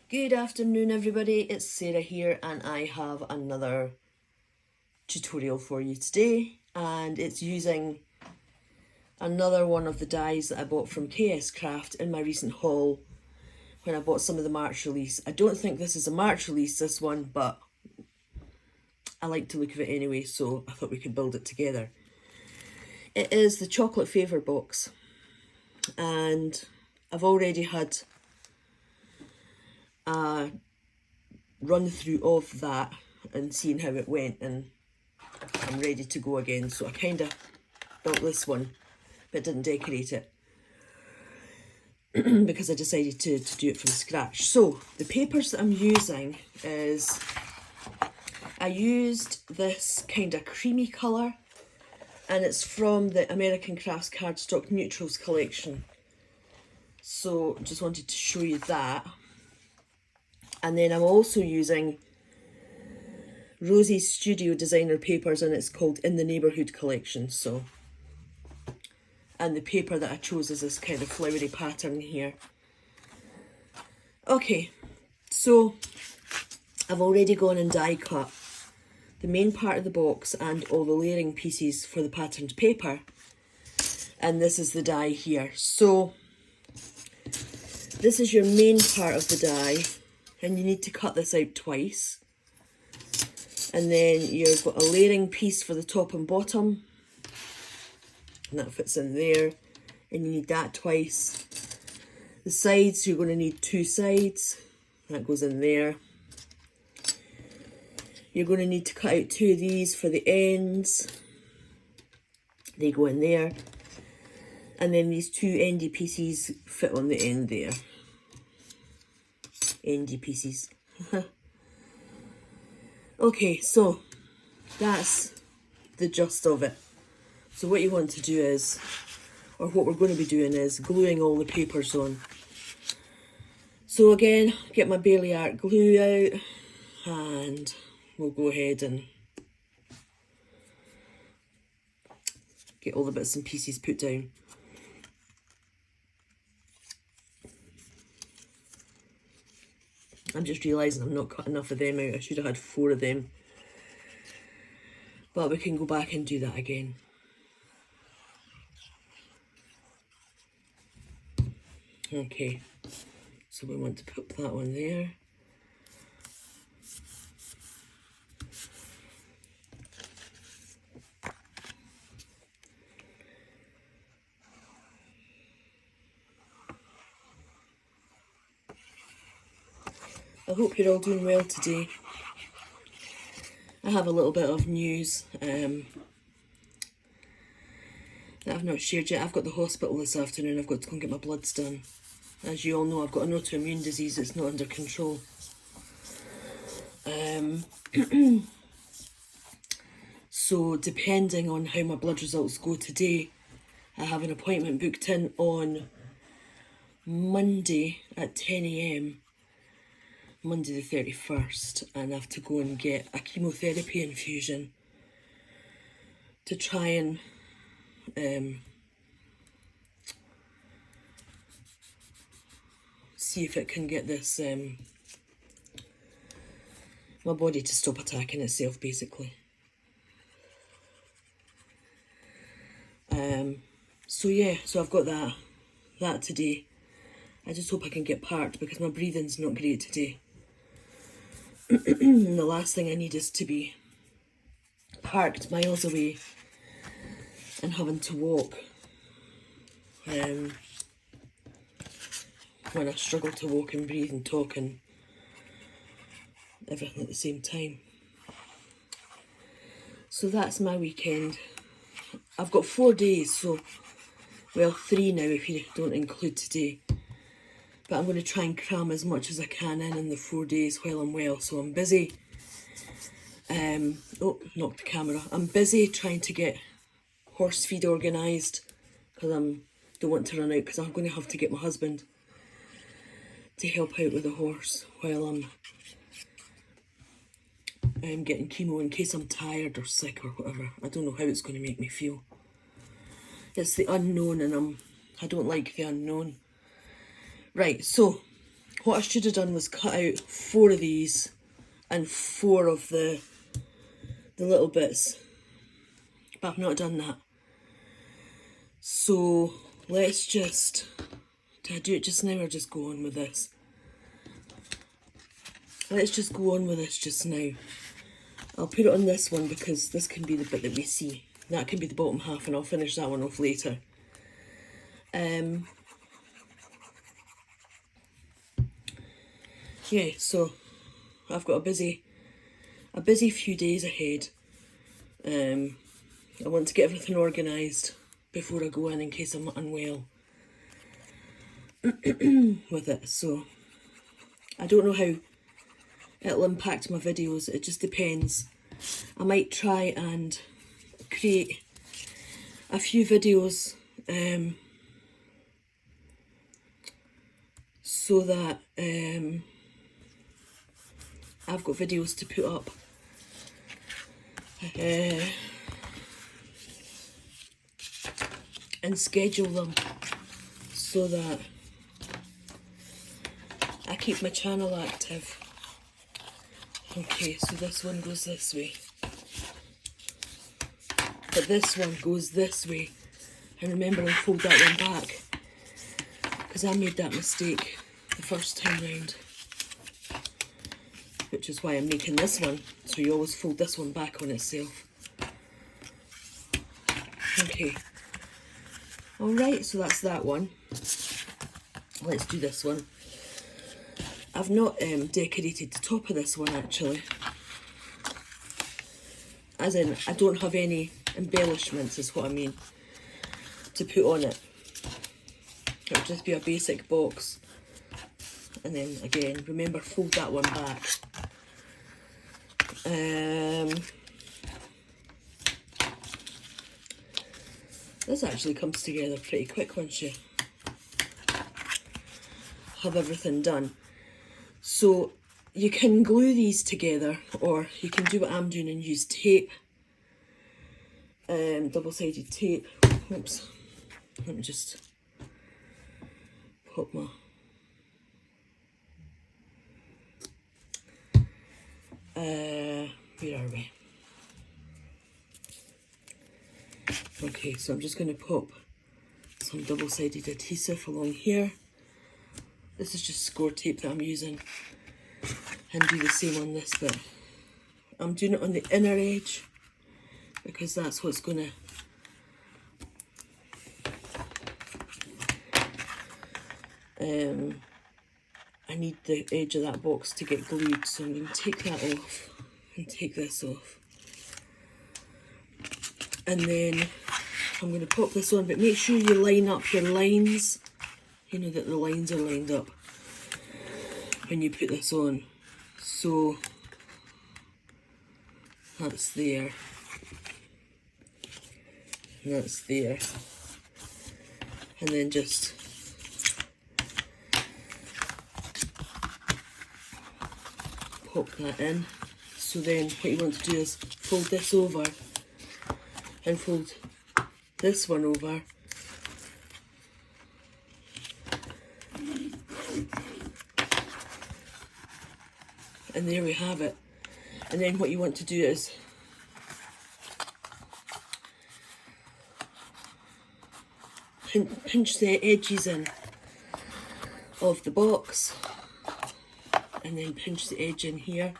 Good afternoon everybody, it's Sarah here and I have another tutorial for you today, and it's using another one of the dies that I bought from KSCraft in my recent haul when I bought some of the March release. I don't think this is a March release, this one, but I like to look at it anyway, so I thought we could build it together. It is the chocolate favour box, and I've already had a run through of that and seeing how it went, and I'm ready to go again. So I kind of built this one but didn't decorate it because I decided to do it from scratch. So the papers that I'm using is, I used this kind of creamy colour, and it's from the American Crafts Cardstock Neutrals collection. So just wanted to show you that. And then I'm also using Rosie's Studio Designer papers, and it's called In the Neighbourhood collection. So, and the paper that I chose is this kind of flowery pattern here. Okay, so I've already gone and die cut the main part of the box and all the layering pieces for the patterned paper, and this is the die here. So this is your main part of the die, and you need to cut this out twice. And then you've got a layering piece for the top and bottom, and that fits in there, and you need that twice. The sides, you're going to need two sides, that goes in there. You're going to need to cut out two of these for the ends, they go in there, and then these two endy pieces fit on the end there. Endy pieces. Okay, so that's the gist of it. So what you want to do is, or what we're going to be doing is gluing all the papers on. So again, get my Bailey Art glue out, and we'll go ahead and get all the bits and pieces put down. I'm just realising I'm not cut enough of them out. I should have had 4 of them. But we can go back and do that again. Okay, so we want to put that one there. I hope you're all doing well today. I have a little bit of news that I've not shared yet. I've got the hospital this afternoon. I've got to go and get my bloods done. As you all know, I've got an autoimmune disease that's not under control. So depending on how my blood results go today, I have an appointment booked in on Monday at 10 AM, Monday the 31st, and I have to go and get a chemotherapy infusion to try and see if it can get this my body to stop attacking itself, basically. So yeah, so I've got that today. I just hope I can get parked because my breathing's not great today. And the last thing I need is to be parked miles away and having to walk when I struggle to walk and breathe and talk and everything at the same time. So that's my weekend. I've got 4 days, so, well, 3 now if you don't include today. But I'm going to try and cram as much as I can in the 4 days while I'm well. So I'm busy. Oh, knocked the camera. I'm busy trying to get horse feed organised because I don't want to run out, because I'm going to have to get my husband to help out with the horse while I'm getting chemo, in case I'm tired or sick or whatever. I don't know how it's going to make me feel. It's the unknown, and I don't like the unknown. Right, so what I should have done was cut out 4 of these and 4 of the little bits, but I've not done that. So let's just, did I do it just now or just go on with this? Let's just go on with this just now. I'll put it on this one because this can be the bit that we see. That can be the bottom half and I'll finish that one off later. Yeah, so I've got a busy few days ahead. I want to get everything organised before I go in case I'm unwell with it. So I don't know how it'll impact my videos. It just depends. I might try and create a few videos so that I've got videos to put up and schedule them so that I keep my channel active. Okay, so this one goes this way, but this one goes this way, and remember I fold that one back because I made that mistake the first time round, which is why I'm making this one, so you always fold this one back on itself. Okay, alright, so that's that one. Let's do this one. I've not decorated the top of this one actually, as in I don't have any embellishments is what I mean to put on it. It'll just be a basic box, and then again remember fold that one back. This actually comes together pretty quick once you have everything done. So you can glue these together, or you can do what I'm doing and use tape, double-sided tape. Oops, let me just pop my where are we? Okay, so I'm just going to pop some double-sided adhesive along here. This is just score tape that I'm using, and do the same on this bit. I'm doing it on the inner edge because that's what's going to I need the edge of that box to get glued, so I'm going to take that off and take this off, and then I'm going to pop this on, but make sure you line up your lines, you know, that the lines are lined up when you put this on. So that's there, and that's there, and then just pop that in. So then what you want to do is fold this over and fold this one over, and there we have it. And then what you want to do is pinch the edges in of the box, and then pinch the edge in here,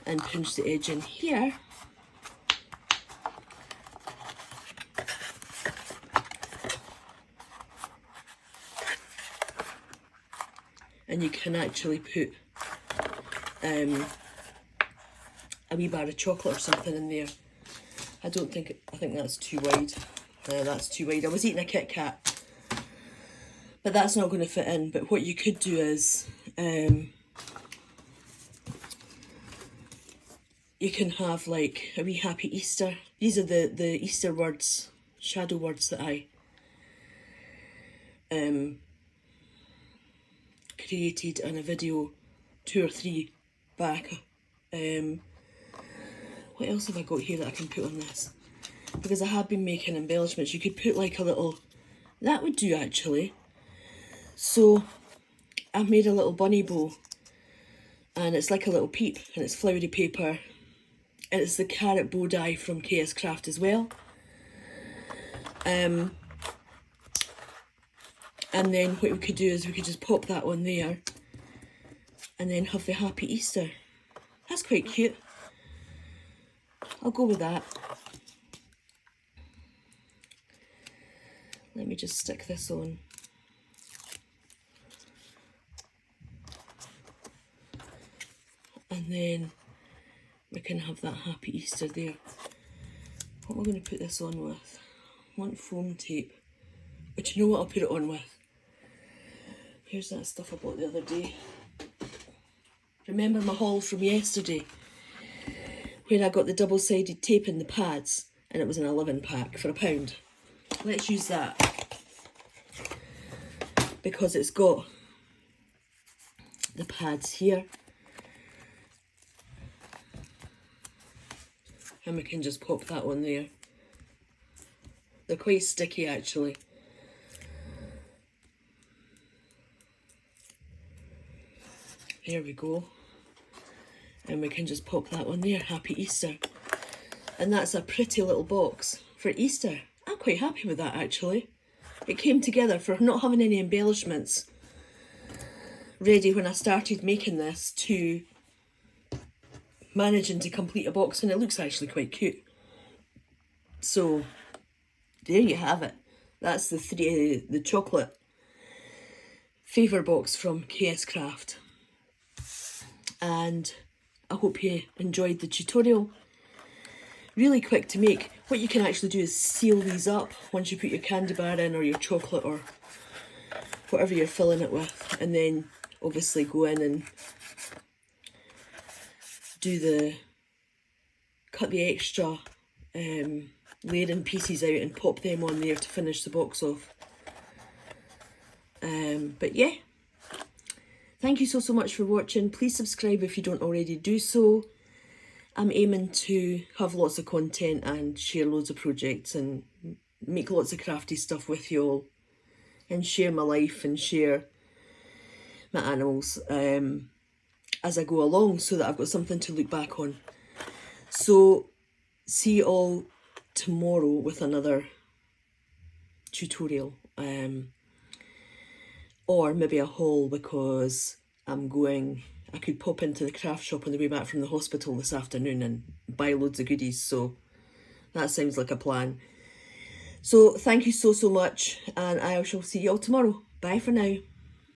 and pinch the edge in here, and you can actually put a wee bar of chocolate or something in there. I think that's too wide. That's too wide. I was eating a Kit Kat, but that's not going to fit in. But what you could do is you can have like a wee Happy Easter. These are the Easter words, shadow words that I created in a video 2 or 3 back. What else have I got here that I can put on this? Because I have been making embellishments. You could put like a little, that would do actually. So I've made a little bunny bow, and it's like a little peep, and it's flowery paper, and it's the carrot bow die from KSCraft as well. And then what we could do is we could just pop that on there and then have the Happy Easter. That's quite cute. I'll go with that. Let me just stick this on. And then we can have that Happy Easter there. What am I going to put this on with? I want foam tape. But you know what I'll put it on with? Here's that stuff I bought the other day. Remember my haul from yesterday? Where I got the double-sided tape in the pads, and it was an 11 pack for £1. Let's use that. Because it's got the pads here. And we can just pop that on there. They're quite sticky actually. There we go. And we can just pop that on there. Happy Easter. And that's a pretty little box for Easter. I'm quite happy with that actually. It came together for not having any embellishments ready when I started making this to managing to complete a box, and it looks actually quite cute. So there you have it. That's the chocolate favour box from KSCraft. And I hope you enjoyed the tutorial. Really quick to make. What you can actually do is seal these up once you put your candy bar in or your chocolate or whatever you're filling it with, and then obviously go in and cut the extra layering pieces out and pop them on there to finish the box off. But yeah, thank you so much for watching. Please subscribe if you don't already do so. I'm aiming to have lots of content and share loads of projects and make lots of crafty stuff with you all, and share my life and share my animals as I go along, so that I've got something to look back on. So see you all tomorrow with another tutorial, or maybe a haul, because I could pop into the craft shop on the way back from the hospital this afternoon and buy loads of goodies, so that sounds like a plan. So thank you so much, and I shall see you all tomorrow. Bye for now.